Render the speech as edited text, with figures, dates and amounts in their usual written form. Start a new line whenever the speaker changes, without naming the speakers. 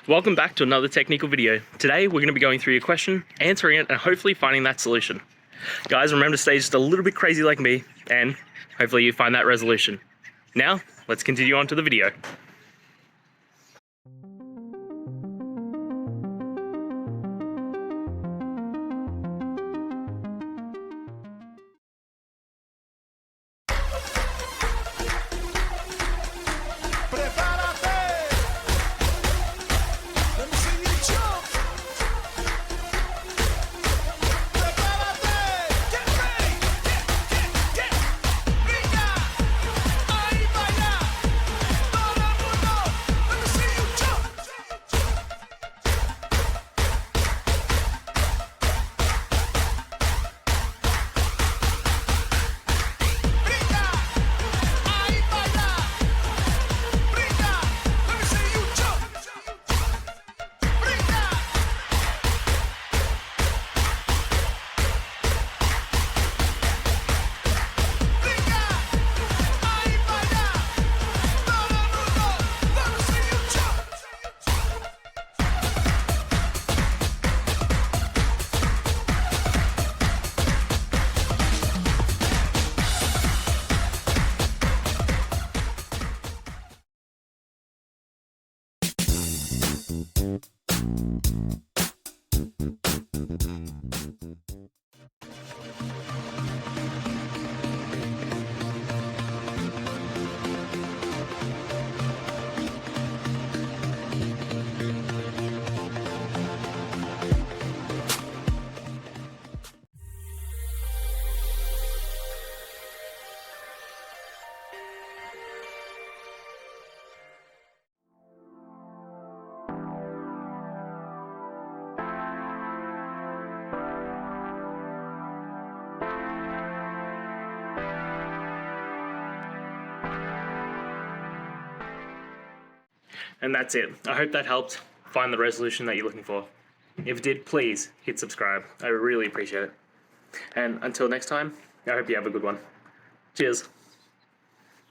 Welcome back to another technical video. Today we're going to be going through your question, answering it, and hopefully finding that solution. Guys, remember to stay just a little bit crazy like me, and hopefully you find that resolution. Now, let's continue on to the video. And that's it. I hope that helped find the resolution that you're looking for. If it did, please hit subscribe. I really appreciate it. And until next time, I hope you have a good one. Cheers.